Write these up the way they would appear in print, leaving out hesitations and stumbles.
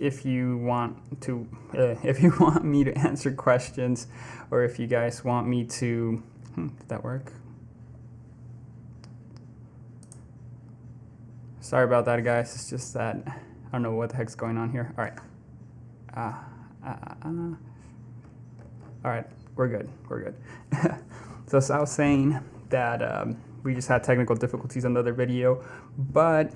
if you want to, if you want me to answer questions, or if you guys want me to, did that work? Sorry about that, guys. It's just that I don't know what the heck's going on here. All right. All right, we're good. We're good. So as I was saying that we just had technical difficulties on the other video, but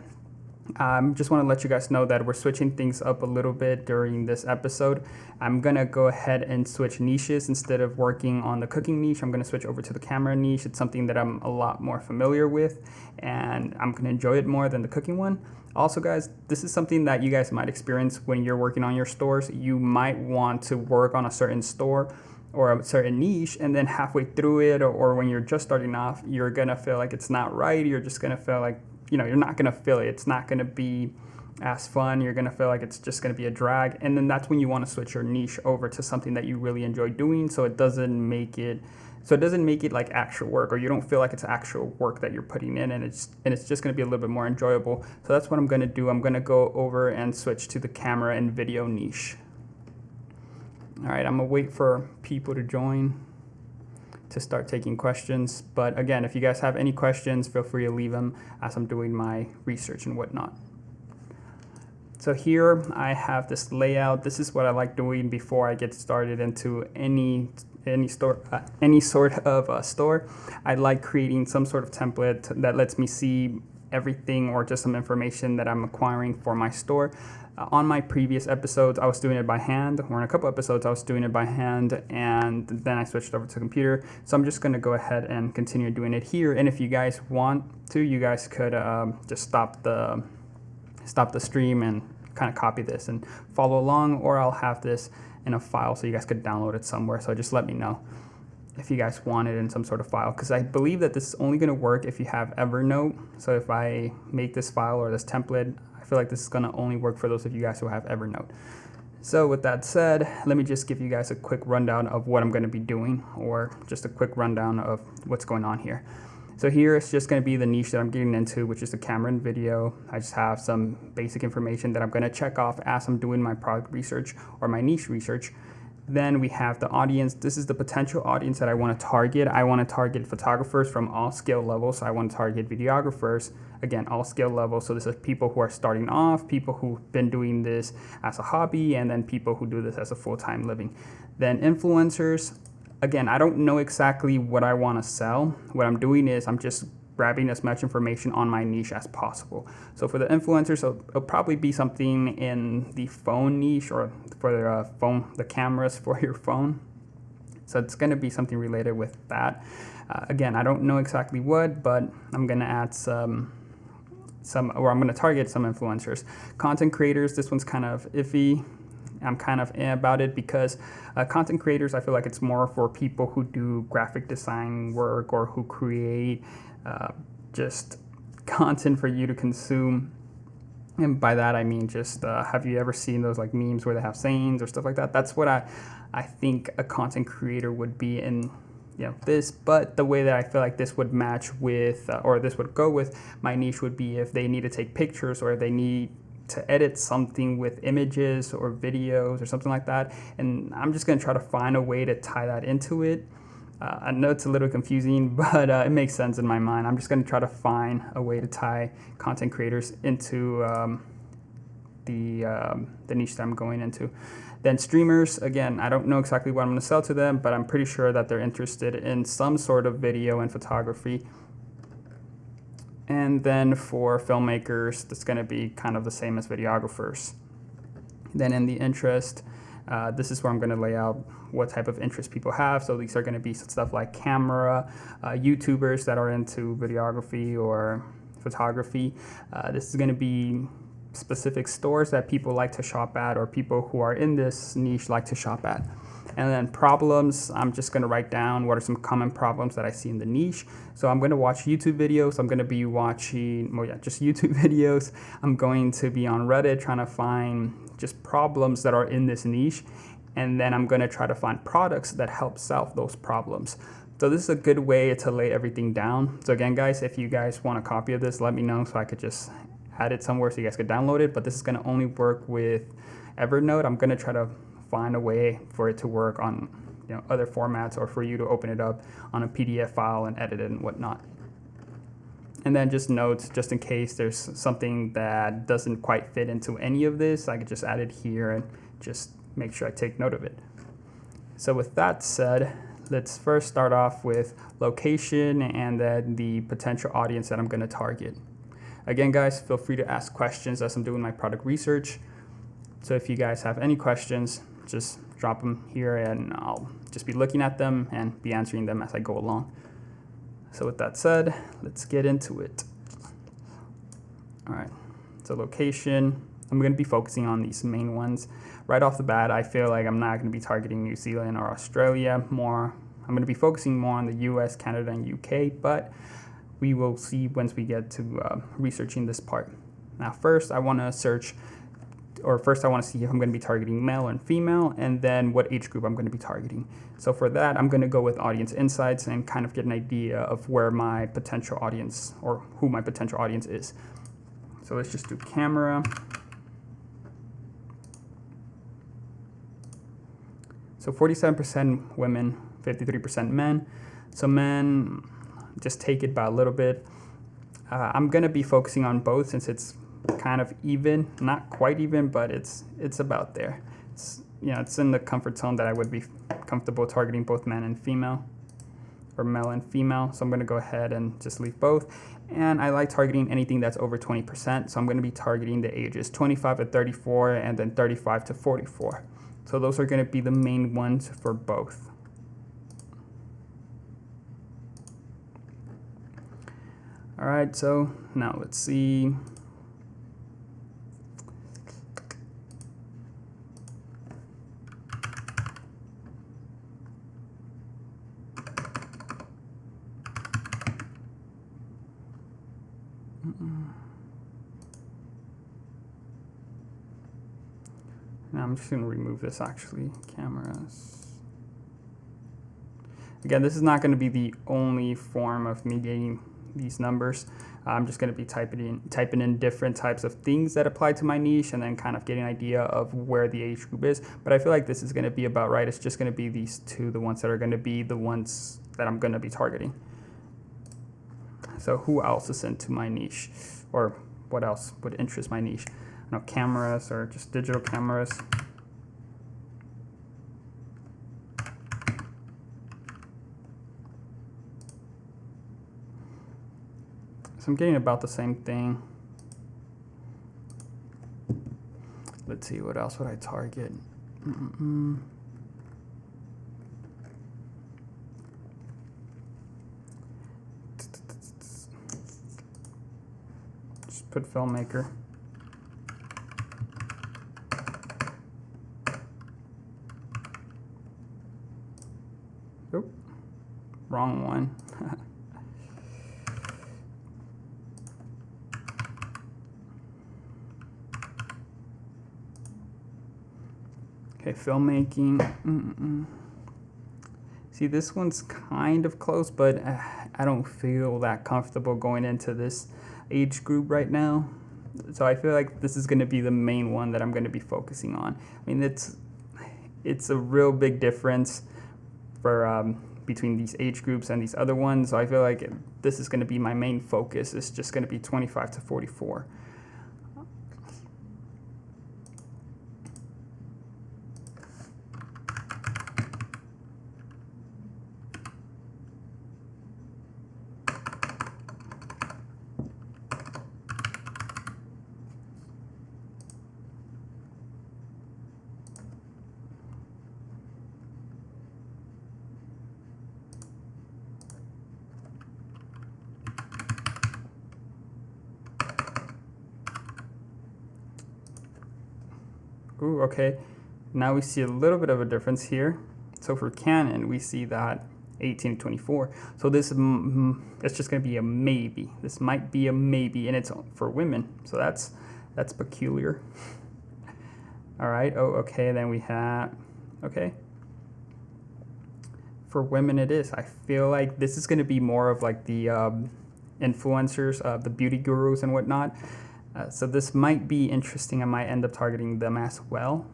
just want to let you guys know that we're switching things up a little bit during this episode. I'm going to go ahead and switch niches. Instead of working on the cooking niche, I'm going to switch over to the camera niche. It's something that I'm a lot more familiar with, and I'm going to enjoy it more than the cooking one. Also, guys, this is something that you guys might experience when you're working on your stores. You might want to work on a certain store or a certain niche, and then halfway through it, or when you're just starting off, you're going to feel like it's not right. You're just going to feel like, you're not going to feel it. It's not going to be as fun. You're going to feel like it's just going to be a drag. And then that's when you want to switch your niche over to something that you really enjoy doing, so it doesn't make it like actual work, or you don't feel like it's actual work that you're putting in, and it's just going to be a little bit more enjoyable. So that's what I'm going to do. I'm going to go over and switch to the camera and video niche. All right, I'm going to wait for people to join to start taking questions. But again, if you guys have any questions, feel free to leave them as I'm doing my research and whatnot. So here I have this layout. This is what I like doing before I get started into any sort of store. I like creating some sort of template that lets me see everything or just some information that I'm acquiring for my store. On my previous episodes, I was doing it by hand, or in a couple episodes, I was doing it by hand, and then I switched over to the computer. So I'm just going to go ahead and continue doing it here. And if you guys want to, you guys could just stop the stream and kind of copy this and follow along, or I'll have this in a file so you guys could download it somewhere. So just let me know if you guys want it in some sort of file, because I believe that this is only going to work if you have Evernote. So if I make this file or this template, I feel like this is going to only work for those of you guys who have Evernote. So with that said, let me just give you guys a quick rundown of what I'm going to be doing, or just a quick rundown of what's going on here. So here it's just going to be the niche that I'm getting into, which is the camera and video. I just have some basic information that I'm going to check off as I'm doing my product research or my niche research. Then we have the audience. This is the potential audience that I want to target. I want to target photographers from all skill levels. I want to target videographers, again, all skill levels. So this is people who are starting off, people who've been doing this as a hobby, and then people who do this as a full-time living. Then influencers. Again, I don't know exactly what I want to sell. What I'm doing is I'm just grabbing as much information on my niche as possible. So for the influencers, it'll probably be something in the phone niche, or for the cameras for your phone. So it's going to be something related with that. Again, I don't know exactly what, but I'm going to add I'm going to target some influencers. Content creators, this one's kind of iffy. I'm kind of about it because content creators, I feel like it's more for people who do graphic design work, or who create just content for you to consume. And by that, I mean just, have you ever seen those like memes where they have sayings or stuff like that? That's what I think a content creator would be in, this. But the way that I feel like this would match with, or this would go with my niche, would be if they need to take pictures, or if they need to edit something with images or videos or something like that. And I'm just going to try to find a way to tie that into it. I know it's a little confusing, but it makes sense in my mind. I'm just going to try to find a way to tie content creators into the niche that I'm going into. Then streamers, again, I don't know exactly what I'm going to sell to them, but I'm pretty sure that they're interested in some sort of video and photography. And then for filmmakers, that's going to be kind of the same as videographers. Then in the interest, this is where I'm going to lay out what type of interest people have. So these are going to be stuff like camera, YouTubers that are into videography or photography. This is going to be specific stores that people like to shop at, or people who are in this niche like to shop at. And then problems, I'm just going to write down what are some common problems that I see in the niche. So I'm going to watch YouTube videos. I'm going to be watching, just YouTube videos. I'm going to be on Reddit trying to find just problems that are in this niche. And then I'm going to try to find products that help solve those problems. So this is a good way to lay everything down. So again, guys, if you guys want a copy of this, let me know so I could just add it somewhere so you guys could download it. But this is going to only work with Evernote, I'm going to try to find a way for it to work on other formats, or for you to open it up on a PDF file and edit it and whatnot. And then just notes, just in case there's something that doesn't quite fit into any of this, I could just add it here and just make sure I take note of it. So with that said, let's first start off with location and then the potential audience that I'm going to target. Again, guys, feel free to ask questions as I'm doing my product research. So if you guys have any questions, just drop them here and I'll just be looking at them and be answering them as I go along. So with that said, let's get into it. All right, so location, I'm going to be focusing on these main ones. Right off the bat, I feel like I'm not going to be targeting New Zealand or Australia more. I'm going to be focusing more on the US, Canada, and UK, but we will see once we get to researching this part. Now, first I want to see if I'm going to be targeting male and female, and then what age group I'm going to be targeting. So for that, I'm going to go with audience insights and kind of get an idea of where my potential audience, or who my potential audience is. So let's just do camera. So 47% women, 53% men. So men, just take it by a little bit. I'm going to be focusing on both since it's kind of even, not quite even, but it's about there. It's in the comfort zone that I would be comfortable targeting both men and female, or male and female. So I'm going to go ahead and just leave both. And I like targeting anything that's over 20%. So I'm going to be targeting the ages 25 to 34 and then 35 to 44. So those are going to be the main ones for both. All right, so now let's see. Now I'm just going to remove this actually, cameras. Again, this is not going to be the only form of me getting these numbers. I'm just going to be typing in different types of things that apply to my niche, and then kind of getting an idea of where the age group is. But I feel like this is going to be about right. It's just going to be these two, the ones that are going to be the ones that I'm going to be targeting. So who else is into my niche, or what else would interest my niche? I don't know, cameras or just digital cameras. So I'm getting about the same thing. Let's see, what else would I target? Just put filmmaker. Oop, wrong one. Okay, filmmaking. See, this one's kind of close, but I don't feel that comfortable going into this age group right now. So I feel like this is going to be the main one that I'm going to be focusing on. I mean, it's a real big difference for between these age groups and these other ones. So I feel like this is going to be my main focus. It's just going to be 25 to 44. Ooh, okay, now we see a little bit of a difference here. So for Canon, we see that 18 to 24. So this it's just going to be a maybe. This might be a maybe, and it's for women. So that's peculiar. All right. Oh, okay. Then we have, okay. For women, it is. I feel like this is going to be more of like the influencers, the beauty gurus and whatnot. So this might be interesting. I might end up targeting them as well,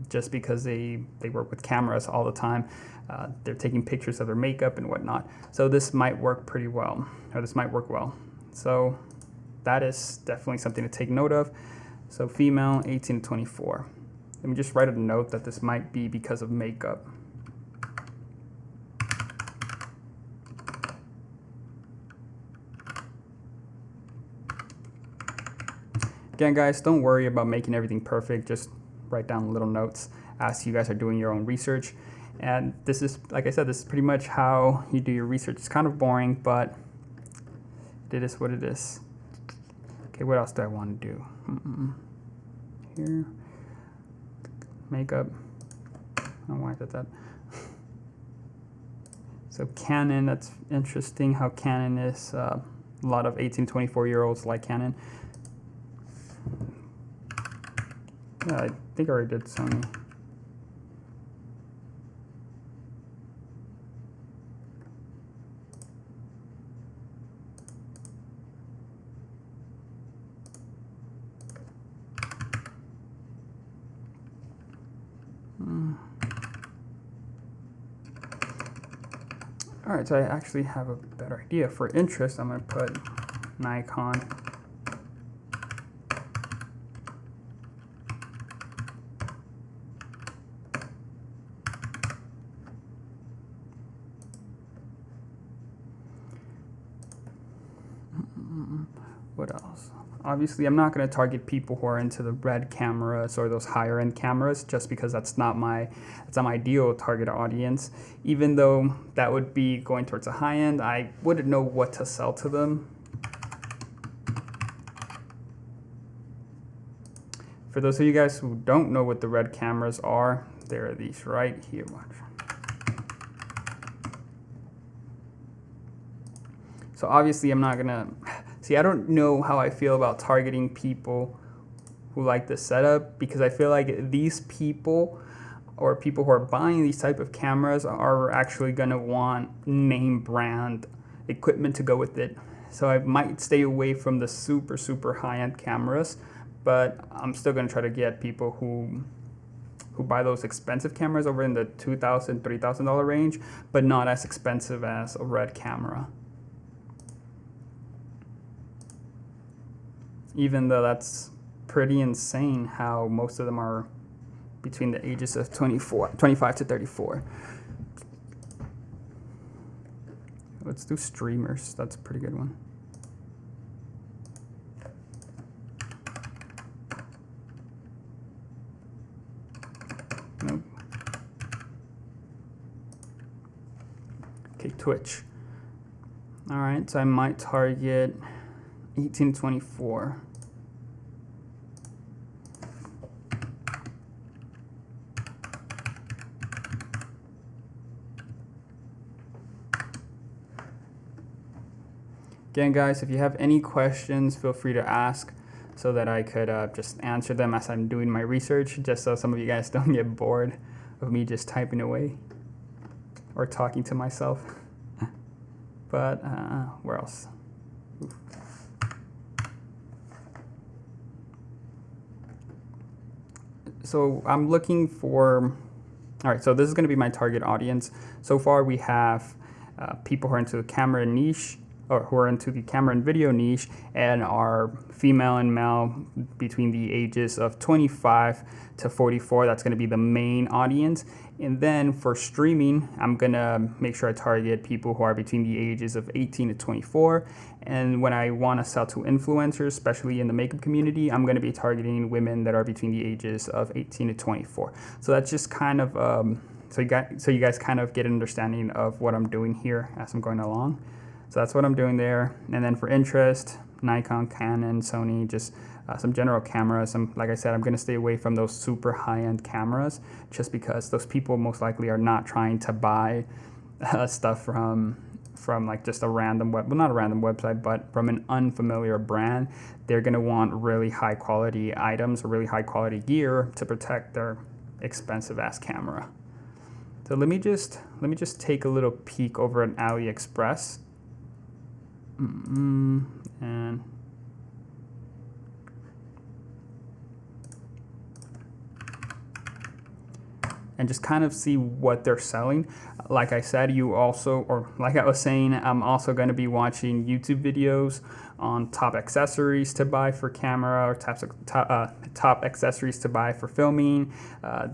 just because they work with cameras all the time. They're taking pictures of their makeup and whatnot. So this might work pretty well, or this might work well. So that is definitely something to take note of. So female, 18 to 24. Let me just write a note that this might be because of makeup. Again, guys, don't worry about making everything perfect. Just write down little notes as you guys are doing your own research. And this is, like I said, this is pretty much how you do your research. It's kind of boring, but it is what it is. Okay, what else do I want to do? Here, makeup. I don't know why I did that. So Canon, that's interesting how Canon is, a lot of 18, 24-year-olds like Canon. Yeah, I think I already did Sony. All right, so I actually have a better idea. For interest, I'm going to put Nikon. What else? Obviously, I'm not going to target people who are into the red cameras or those higher end cameras, just because that's not my ideal target audience. Even though that would be going towards a high end, I wouldn't know what to sell to them. For those of you guys who don't know what the red cameras are, there are these right here. Watch. So obviously, I'm not gonna. See, I don't know how I feel about targeting people who like this setup, because I feel like these people, or people who are buying these type of cameras, are actually gonna want name brand equipment to go with it. So I might stay away from the super, super high-end cameras, but I'm still gonna try to get people who buy those expensive cameras over in the $2,000, $3,000 range, but not as expensive as a red camera. Even though that's pretty insane how most of them are between the ages of 25 to 34. Let's do streamers. That's a pretty good one. Nope. Okay, Twitch. All right, so I might target 18 to 24. Again, guys, if you have any questions, feel free to ask so that I could just answer them as I'm doing my research, just so some of you guys don't get bored of me just typing away or talking to myself. But where else? So I'm looking for, all right, so this is going to be my target audience. So far we have people who are into the camera niche, or who are into the camera and video niche, and are female and male between the ages of 25 to 44. That's going to be the main audience. And then for streaming, I'm going to make sure I target people who are between the ages of 18 to 24. And when I want to sell to influencers, especially in the makeup community, I'm going to be targeting women that are between the ages of 18 to 24. So that's just kind of, so you guys kind of get an understanding of what I'm doing here as I'm going along. So that's what I'm doing there. And then for interest, Nikon, Canon, Sony, just some general cameras. Like I said, I'm going to stay away from those super high-end cameras, just because those people most likely are not trying to buy stuff from like just a random not a random website, but from an unfamiliar brand. They're going to want really high quality items or really high quality gear to protect their expensive ass camera. So let me just take a little peek over at Aliexpress. And and just kind of see what they're selling. Like I said, like I was saying, I'm also going to be watching YouTube videos on top accessories to buy for camera, or top accessories to buy for filming,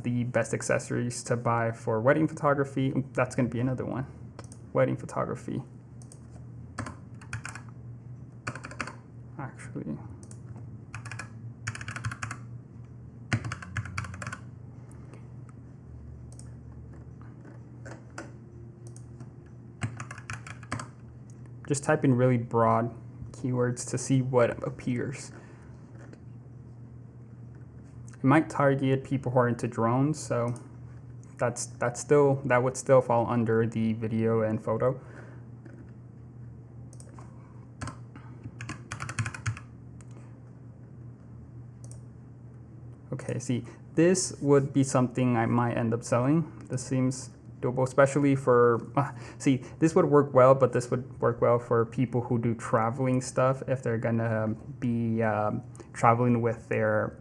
the best accessories to buy for wedding photography. That's going to be another one, wedding photography. Actually, just type in really broad keywords to see what appears. It might target people who are into drones, so that would still fall under the video and photo. Okay, see, this would be something I might end up selling. This seems doable, especially for, see, this would work well, but this would work well for people who do traveling stuff if they're gonna be traveling with their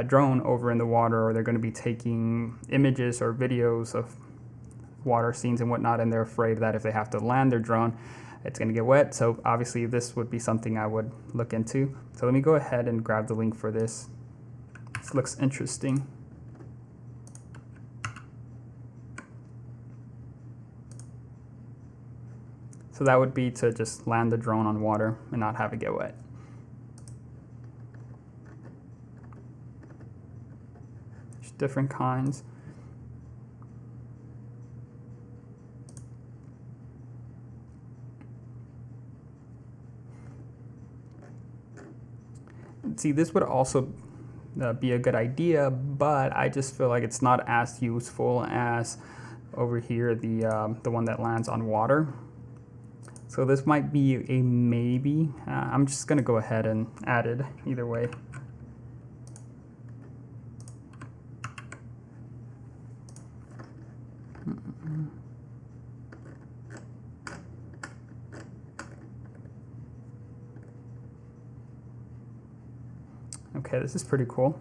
drone over in the water, or they're gonna be taking images or videos of water scenes and whatnot, and they're afraid that if they have to land their drone, it's gonna get wet. So obviously this would be something I would look into. So let me go ahead and grab the link for this. This looks interesting. So that would be to just land the drone on water and not have it get wet. There's different kinds. See, this would also be a good idea, but I just feel like it's not as useful as over here, the one that lands on water. So this might be a maybe. I'm just gonna go ahead and add it either way. Okay, this is pretty cool.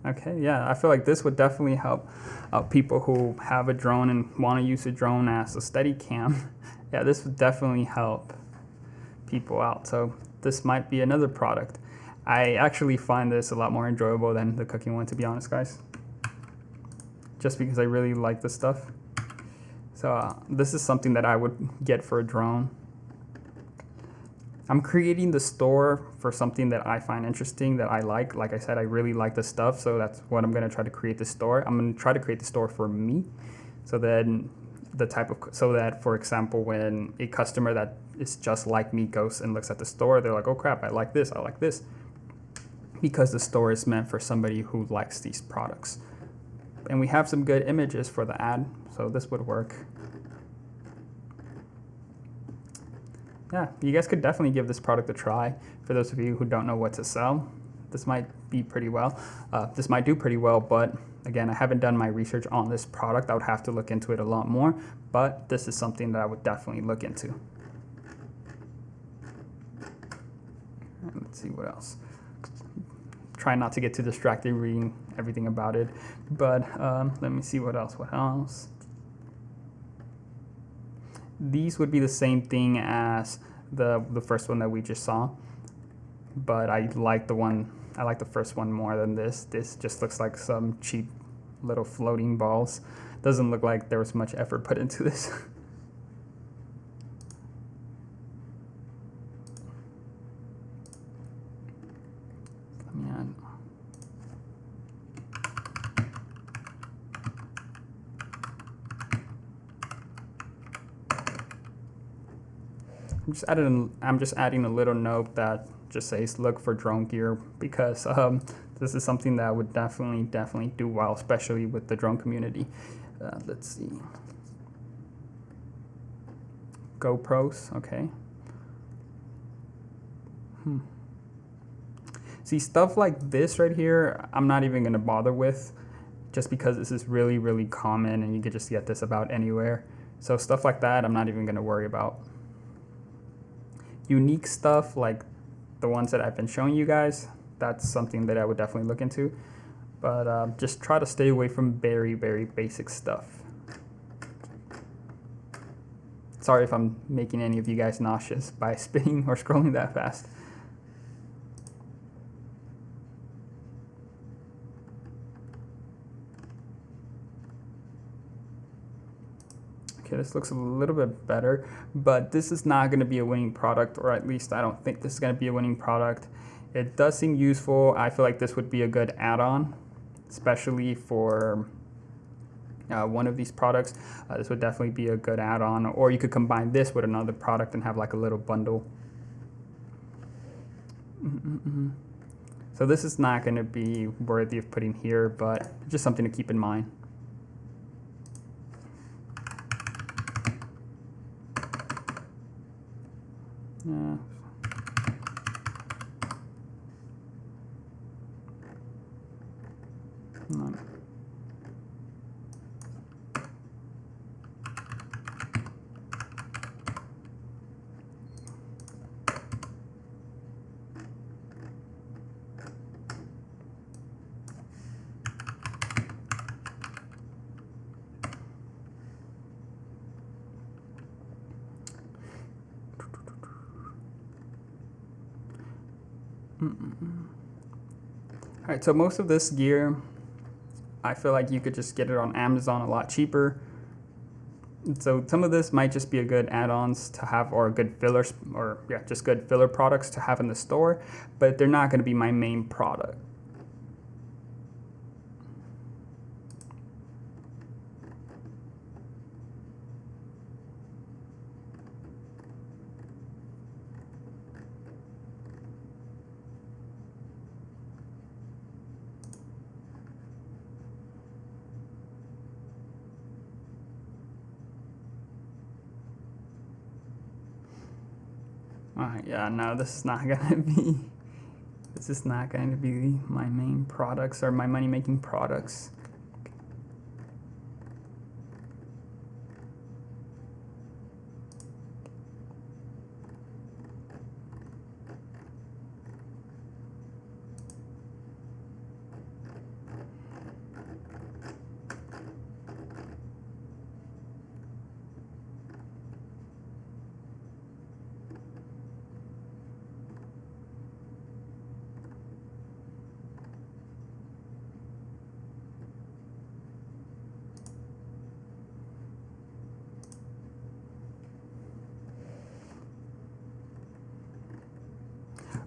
Okay, yeah, I feel like this would definitely help people who have a drone and want to use a drone as a steady cam. Yeah, this would definitely help people out. So this might be another product. I actually find this a lot more enjoyable than the cooking one, to be honest, guys. Just because I really like this stuff. So this is something that I would get for a drone. I'm creating the store for something that I find interesting, that I like. Like I said, I really like the stuff, so that's what I'm gonna try to create the store. I'm gonna try to create the store for me, so then so that, for example, when a customer that is just like me goes and looks at the store, they're like, oh crap, I like this, because the store is meant for somebody who likes these products. And we have some good images for the ad, so this would work. Yeah, you guys could definitely give this product a try. For those of you who don't know what to sell, this might be pretty well. This might do pretty well, but again, I haven't done my research on this product. I would have to look into it a lot more, but this is something that I would definitely look into. Let's see what else. Try not to get too distracted reading everything about it, but let me see what else. These would be the same thing as the first one that we just saw, but I like the first one more than this. This just looks like some cheap little floating balls. Doesn't look like there was much effort put into this. I'm just adding a little note that just says look for drone gear, because this is something that would definitely do well, especially with the drone community. Let's see. GoPros, okay. See, stuff like this right here, I'm not even gonna bother with, just because this is really common and you could just get this about anywhere. So stuff like that, I'm not even gonna worry about. unique stuff like the ones that I've been showing you guys, that's something that I would definitely look into. But just try to stay away from very, very basic stuff. Sorry if I'm making any of you guys nauseous by spinning or scrolling that fast. Okay, this looks a little bit better, but this is not going to be a winning product, or at least I don't think this is going to be a winning product. It does seem useful. I feel like this would be a good add-on, especially for one of these products. This would definitely be a good add-on, or you could combine this with another product and have like a little bundle. So this is not going to be worthy of putting here, but just something to keep in mind. Yeah. No. All right, so most of this gear, I feel like you could just get it on Amazon a lot cheaper. So some of this might just be a good add-ons to have, or good fillers, or yeah, just good filler products to have in the store, but they're not going to be my main product. Yeah, no, this is not going to be my main products or my money-making products.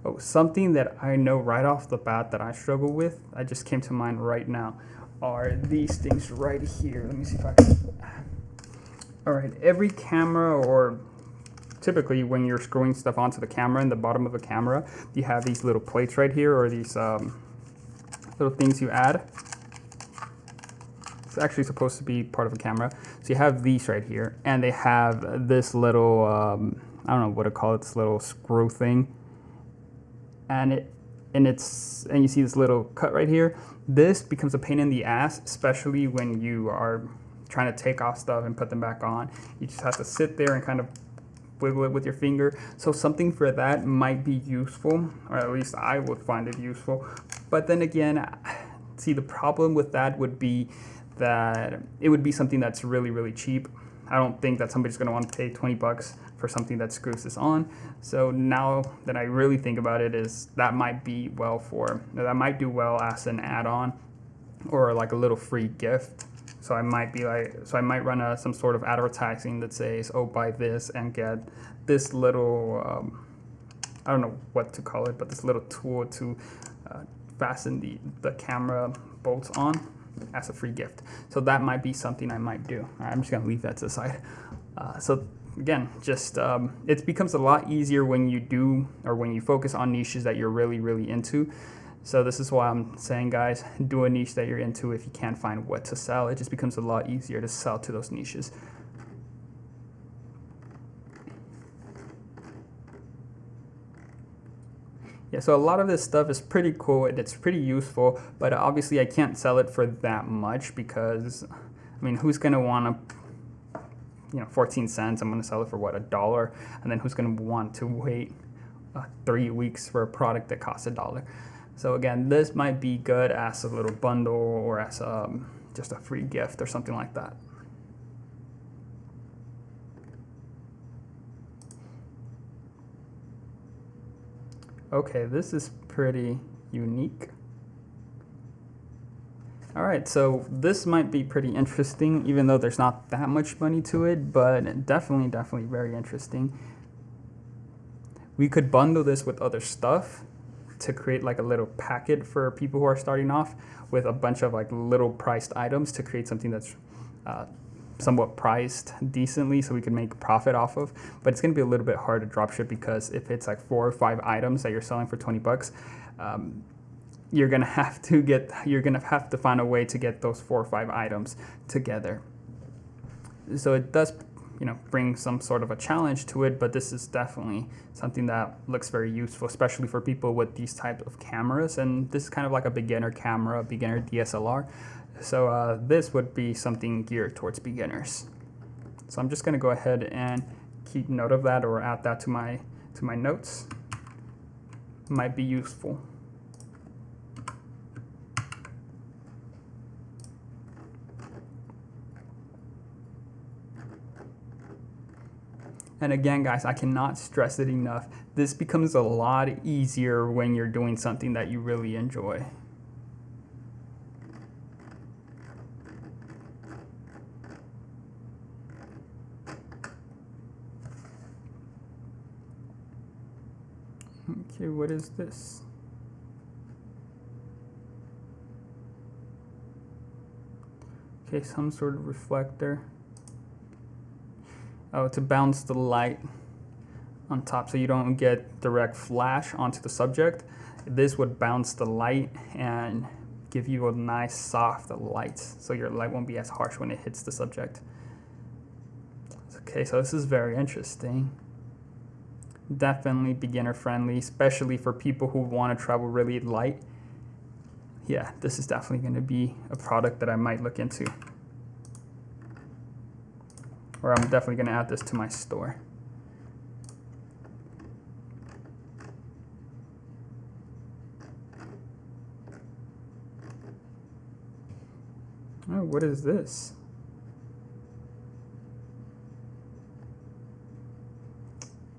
Oh, something that I know right off the bat that I struggle with, I just came to mind right now, are these things right here. Let me see if I can. All right, every camera, or typically when you're screwing stuff onto the camera, in the bottom of the camera, you have these little plates right here, or these little things you add. It's actually supposed to be part of a camera. So you have these right here, and they have this little, I don't know what to call it, this little screw thing. And you see this little cut right here. This becomes a pain in the ass, especially when you are trying to take off stuff and put them back on. You just have to sit there and kind of wiggle it with your finger. So something for that might be useful, or at least I would find it useful. But then again, see, the problem with that would be that it would be something that's really, really cheap. I don't think that somebody's going to want to pay 20 bucks for something that screws this on. So now that I really think about it, is that might do well as an add-on or like a little free gift. So I might run some sort of advertising that says, oh, buy this and get this little, I don't know what to call it, but this little tool to fasten the camera bolts on as a free gift. So that might be something I might do. All right, I'm just gonna leave that to the side. So again, just it becomes a lot easier when you do, or when you focus on niches that you're really, really into. So this is why I'm saying, guys, do a niche that you're into. If you can't find what to sell, it just becomes a lot easier to sell to those niches. Yeah, so a lot of this stuff is pretty cool and it's pretty useful, but obviously I can't sell it for that much because, I mean, who's going to want to, 14 cents. I'm going to sell it for what, $1? And then who's going to want to wait 3 weeks for a product that costs $1? So again, this might be good as a little bundle or as just a free gift or something like that. Okay, this is pretty unique. All right, so this might be pretty interesting, even though there's not that much money to it, but definitely very interesting. We could bundle this with other stuff to create like a little packet for people who are starting off with a bunch of like little priced items to create something that's somewhat priced decently so we can make profit off of. But it's going to be a little bit hard to dropship because if it's like 4 or 5 items that you're selling for $20, you're gonna have to find a way to get those 4 or 5 items together. So it does, bring some sort of a challenge to it, but this is definitely something that looks very useful, especially for people with these types of cameras. And this is kind of like a beginner camera, beginner DSLR. So this would be something geared towards beginners. So I'm just gonna go ahead and keep note of that or add that to my notes. Might be useful. And again, guys, I cannot stress it enough. This becomes a lot easier when you're doing something that you really enjoy. Okay, what is this? Okay, some sort of reflector. Oh, to bounce the light on top so you don't get direct flash onto the subject. This would bounce the light and give you a nice soft light so your light won't be as harsh when it hits the subject. Okay, so this is very interesting. Definitely beginner friendly, especially for people who want to travel really light. Yeah, this is definitely going to be a product that I might look into. Or I'm definitely going to add this to my store. Oh, what is this?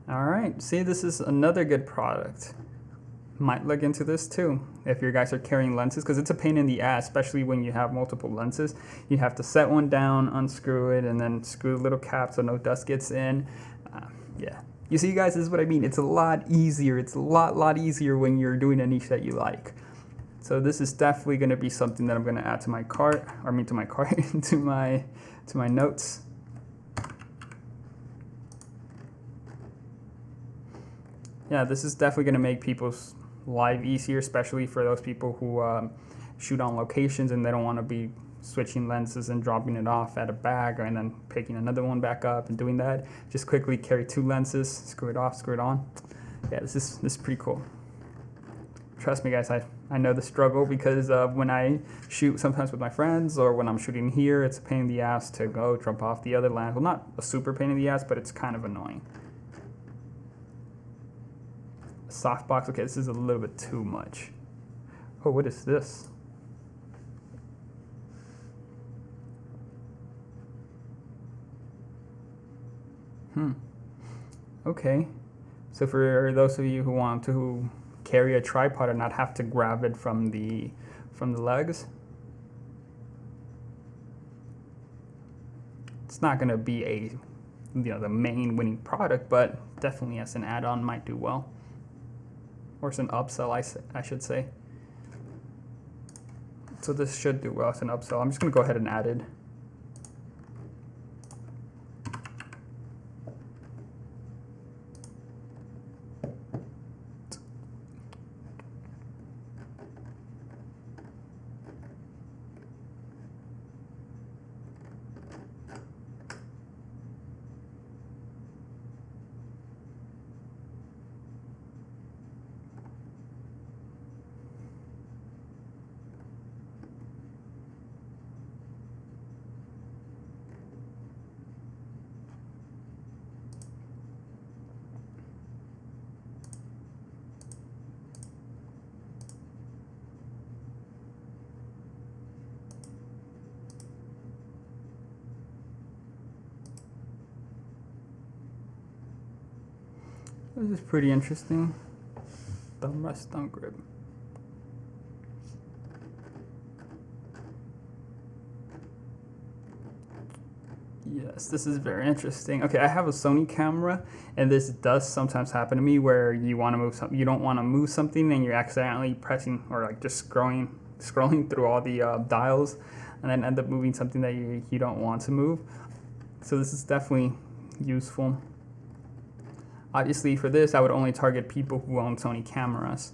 All right, see, this is another good product. Might look into this too if you guys are carrying lenses, because it's a pain in the ass, especially when you have multiple lenses. You have to set one down, unscrew it, and then screw the little cap so no dust gets in. Yeah, you see, guys, this is what I mean. It's a lot easier. It's a lot easier when you're doing a niche that you like. So this is definitely going to be something that I'm going to add to my cart, to my notes. Yeah, this is definitely going to make people's life easier, especially for those people who shoot on locations and they don't want to be switching lenses and dropping it off at a bag and then picking another one back up and doing that. Just quickly carry 2 lenses, screw it off, screw it on. Yeah, this is pretty cool. Trust me, guys, I know the struggle because when I shoot sometimes with my friends or when I'm shooting here, it's a pain in the ass to go drop off the other lens. Well, not a super pain in the ass, but it's kind of annoying. Softbox, okay, this is a little bit too much. Oh, what is this? Okay, so for those of you who want to carry a tripod and not have to grab it from the legs, it's not going to be the main winning product, but definitely as an add-on might do well. Or it's an upsell, I should say. So this should do well as an upsell. I'm just going to go ahead and add it. This is pretty interesting. Thumb rest, thumb grip. Yes, this is very interesting. Okay, I have a Sony camera, and this does sometimes happen to me where you want to move something, you don't want to move something, and you're accidentally pressing or like just scrolling through all the dials, and then end up moving something that you don't want to move. So this is definitely useful. Obviously, for this, I would only target people who own Sony cameras,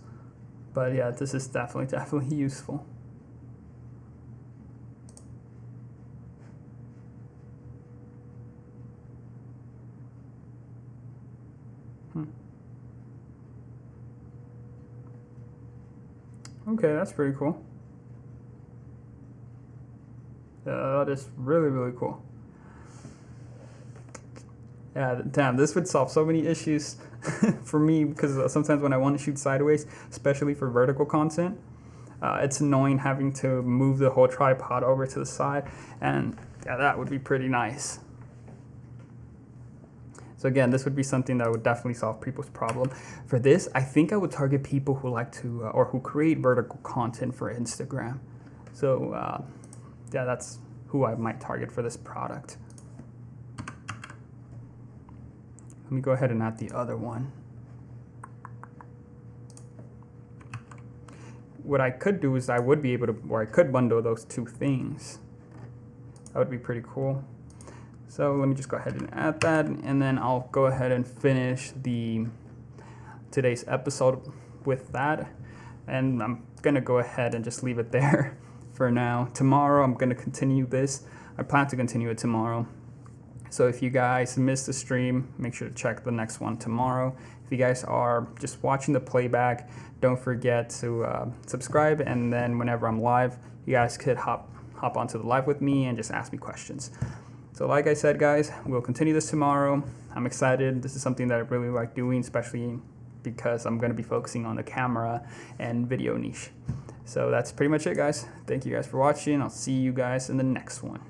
but yeah, this is definitely useful. Okay, that's pretty cool. Yeah, that is really cool. Yeah, damn, this would solve so many issues for me, because sometimes when I want to shoot sideways, especially for vertical content, it's annoying having to move the whole tripod over to the side, and yeah, that would be pretty nice. So again, this would be something that would definitely solve people's problem. For this, I think I would target people who like to, or who create vertical content for Instagram. So yeah, that's who I might target for this product. Let me go ahead and add the other one. What I could do is I would be able to, or I could bundle those two things. That would be pretty cool. So let me just go ahead and add that, and then I'll go ahead and finish today's episode with that. And I'm gonna go ahead and just leave it there for now. Tomorrow I'm gonna continue this. I plan to continue it tomorrow. So if you guys missed the stream, make sure to check the next one tomorrow. If you guys are just watching the playback, don't forget to subscribe, and then whenever I'm live, you guys could hop onto the live with me and just ask me questions. So like I said, guys, we'll continue this tomorrow. I'm excited. This is something that I really like doing, especially because I'm going to be focusing on the camera and video niche. So that's pretty much it, guys. Thank you guys for watching. I'll see you guys in the next one.